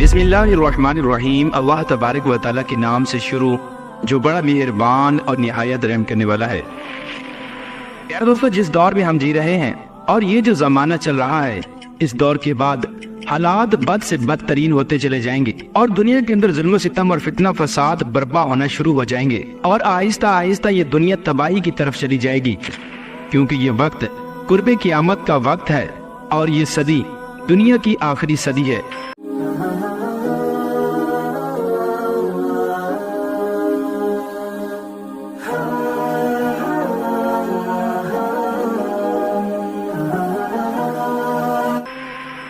بسم اللہ الرحمن الرحیم، اللہ تبارک و تعالیٰ کے نام سے شروع جو بڑا مہربان اور نہایت رحم کرنے والا ہے۔ پیارے دوستو، جس دور میں ہم جی رہے ہیں اور یہ جو زمانہ چل رہا ہے، اس دور کے بعد حالات بد سے بدترین ہوتے چلے جائیں گے اور دنیا کے اندر ظلم و ستم اور فتنہ فساد برپا ہونا شروع ہو جائیں گے اور آہستہ آہستہ یہ دنیا تباہی کی طرف چلی جائے گی، کیونکہ یہ وقت قرب قیامت کا وقت ہے اور یہ صدی دنیا کی آخری صدی ہے۔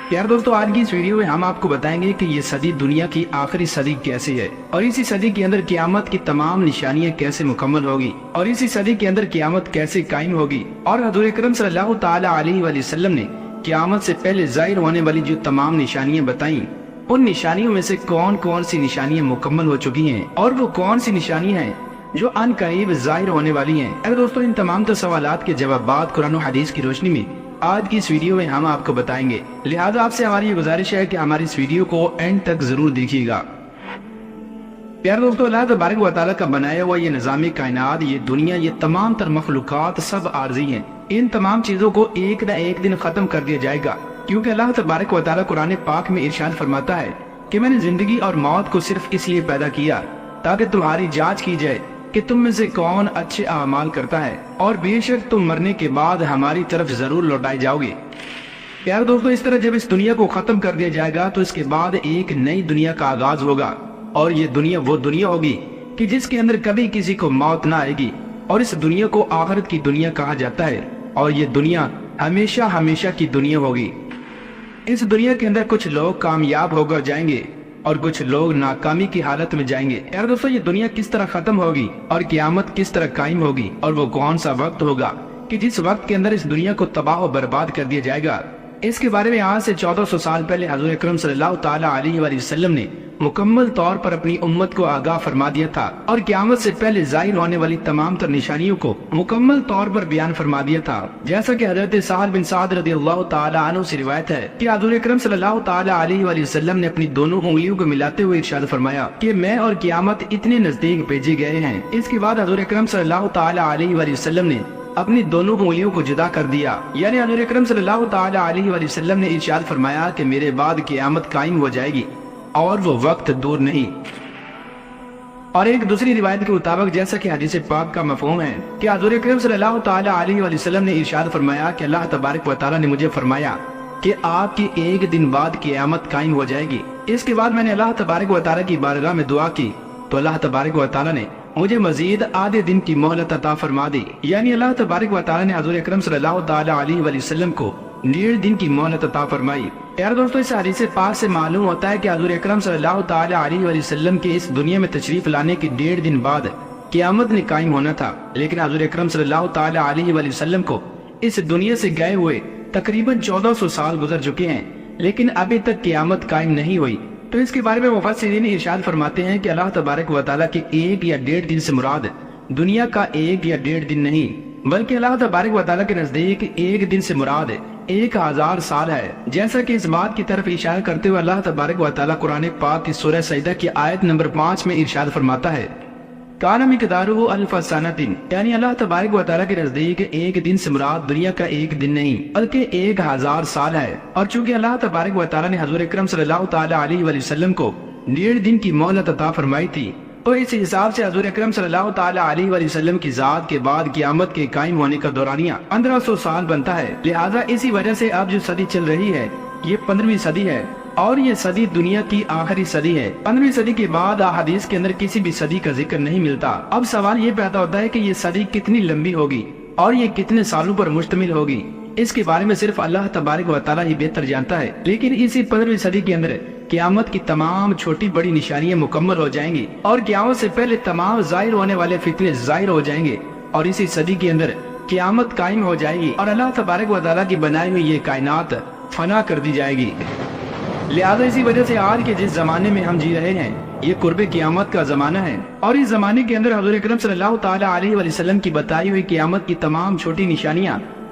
پیارے دوستو، آج کی اس ویڈیو میں ہم آپ کو بتائیں گے کہ یہ صدی دنیا کی آخری صدی کیسی ہے اور اسی صدی کے اندر قیامت کی تمام نشانیاں کیسے مکمل ہوگی اور اسی صدی کے اندر قیامت کیسے قائم ہوگی، اور حضور اکرم صلی اللہ تعالی علیہ وآلہ وسلم نے قیامت سے پہلے ظاہر ہونے والی جو تمام نشانیاں بتائیں، ان نشانیوں میں سے کون کون سی نشانیاں مکمل ہو چکی ہیں اور وہ کون سی نشانیاں ہیں جو ان قریب ظاہر ہونے والی ہیں۔ اگر دوستو، ان تمام سوالات کے جوابات قرآن و حدیث کی روشنی میں آج کی اس ویڈیو میں ہم آپ کو بتائیں گے، لہذا آپ سے ہماری یہ گزارش ہے کہ ہماری اس ویڈیو کو اینڈ تک ضرور دیکھیے گا۔ پیارے دوستو، اللہ تبارک و تعالیٰ کا بنایا ہوا یہ نظام کائنات، یہ دنیا، یہ تمام تر مخلوقات سب عارضی ہیں۔ ان تمام چیزوں کو ایک نہ ایک دن ختم کر دیا جائے گا، کیونکہ اللہ تبارک و تعالیٰ قرآن پاک میں ارشاد فرماتا ہے کہ میں نے زندگی اور موت کو صرف اس لیے پیدا کیا تاکہ تمہاری جانچ کی جائے کہ تم میں سے کون اچھے اعمال کرتا ہے، اور بے شک تم مرنے کے بعد ہماری طرف ضرور لوٹائے جاؤ گے۔ پیارے دوستو، اس طرح جب اس دنیا کو ختم کر دیا جائے گا تو اس کے بعد ایک نئی دنیا کا آغاز ہوگا، اور یہ دنیا وہ دنیا ہوگی کہ جس کے اندر کبھی کسی کو موت نہ آئے گی، اور اس دنیا کو آخرت کی دنیا کہا جاتا ہے، اور یہ دنیا ہمیشہ ہمیشہ کی دنیا ہوگی۔ اس دنیا کے اندر کچھ لوگ کامیاب ہو کر جائیں گے اور کچھ لوگ ناکامی کی حالت میں جائیں گے۔ یار دوستو، یہ دنیا کس طرح ختم ہوگی اور قیامت کس طرح قائم ہوگی، اور وہ کون سا وقت ہوگا کہ جس وقت کے اندر اس دنیا کو تباہ و برباد کر دیا جائے گا، اس کے بارے میں آج سے 1400 سال پہلے حضور اکرم صلی اللہ تعالی علیہ وآلہ وسلم نے مکمل طور پر اپنی امت کو آگاہ فرما دیا تھا، اور قیامت سے پہلے ظاہر ہونے والی تمام تر نشانیوں کو مکمل طور پر بیان فرما دیا تھا۔ جیسا کہ حضرت سہل بن سعد رضی اللہ تعالی عنہ سے روایت ہے کہ حضور اکرم صلی اللہ تعالی علیہ وآلہ وسلم نے اپنی دونوں انگلیوں کو ملاتے ہوئے ارشاد فرمایا کہ میں اور قیامت اتنے نزدیک بھیجے گئے ہیں۔ اس کے بعد حضور اکرم صلی اللہ تعالی علیہ وآلہ وسلم نے اپنی دونوں انگلیوں کو جدا کر دیا، یعنی حضور اکرم صلی اللہ تعالی علیہ وآلہ وسلم نے ارشاد فرمایا کہ میرے بعد قیامت قائم ہو جائے گی اور وہ وقت دور نہیں۔ اور ایک دوسری روایت کے مطابق، جیسا کہ حدیث پاک کا مفہوم ہے کہ حضور اکرم صلی اللہ تعالی علیہ وآلہ وسلم نے ارشاد فرمایا کہ اللہ تبارک و تعالیٰ نے مجھے فرمایا کہ آپ کی ایک دن بعد قیامت قائم ہو جائے گی۔ اس کے بعد میں نے اللہ تبارک و تعالیٰ کی بارگاہ میں دعا کی تو اللہ تبارک و تعالیٰ نے مجھے مزید آدھے دن کی مہلت عطا فرما دی، یعنی اللہ تبارک و تعالیٰ نے حضور اکرم صلی اللہ تعالی علیہ وآلہ وسلم کو 1.5 دن کی مہلت عطا فرمائی۔ یار دوستو، اس حدیث پاک سے معلوم ہوتا ہے کہ حضور اکرم صلی اللہ تعالی علیہ وآلہ وسلم کے اس دنیا میں تشریف لانے کے 1.5 دن بعد قیامت نے قائم ہونا تھا، لیکن حضور اکرم صلی اللہ تعالی علیہ وآلہ وسلم کو اس دنیا سے گئے ہوئے تقریباً 1400 سال گزر چکے ہیں، لیکن ابھی تک قیامت قائم نہیں ہوئی۔ تو اس کے بارے میں مفسرین ارشاد فرماتے ہیں کہ اللہ تبارک و تعالیٰ کے 1 یا 1.5 دن سے مراد دنیا کا 1 یا 1.5 دن نہیں، بلکہ اللہ تبارک و تعالیٰ کے نزدیک 1 دن سے مراد 1000 سال ہے، جیسا کہ اس بات کی طرف اشارہ کرتے ہوئے اللہ تبارک و تعالیٰ قرآن پاک کی سورہ سجدہ کی آیت نمبر 5 میں ارشاد فرماتا ہے کان مقدارہ الف سنۃ، یعنی اللہ تبارک و تعالیٰ کے نزدیک 1 دن سے مراد دنیا کا 1 دن نہیں بلکہ 1000 سال ہے۔ اور چونکہ اللہ تبارک و تعالیٰ نے حضور اکرم صلی اللہ تعالی علیہ وآلہ وسلم کو 1.5 دن کی مہلت عطا فرمائی تھی، تو اس حساب سے حضور اکرم صلی اللہ تعالی علیہ وآلہ وسلم کی ذات کے بعد قیامت کے قائم ہونے کا دورانیہ 1500 سال بنتا ہے۔ لہذا اسی وجہ سے اب جو صدی چل رہی ہے یہ 15ویں صدی ہے، اور یہ صدی دنیا کی آخری صدی ہے۔ 15ویں صدی کے بعد احادیث کے اندر کسی بھی صدی کا ذکر نہیں ملتا۔ اب سوال یہ پیدا ہوتا ہے کہ یہ صدی کتنی لمبی ہوگی اور یہ کتنے سالوں پر مشتمل ہوگی، اس کے بارے میں صرف اللہ تبارک و تعالیٰ ہی بہتر جانتا ہے، لیکن اسی 15ویں صدی کے اندر قیامت کی تمام چھوٹی بڑی نشانیاں مکمل ہو جائیں گی، اور قیامت سے پہلے تمام ظاہر ہونے والے فتنے ظاہر ہو جائیں گے، اور اسی صدی کے اندر قیامت قائم ہو جائے گی اور اللہ تبارک و تعالیٰ کی بنائی ہوئی یہ کائنات فنا کر دی جائے گی۔ لہذا اسی وجہ سے آج کے جس زمانے میں ہم جی رہے ہیں یہ قرب قیامت کا زمانہ ہے، اور اس زمانے کے اندر حضور اکرم صلی اللہ تعالی علیہ وآلہ وسلم کی بتائی ہوئی قیامت کی تمام چھوٹی نشانیاں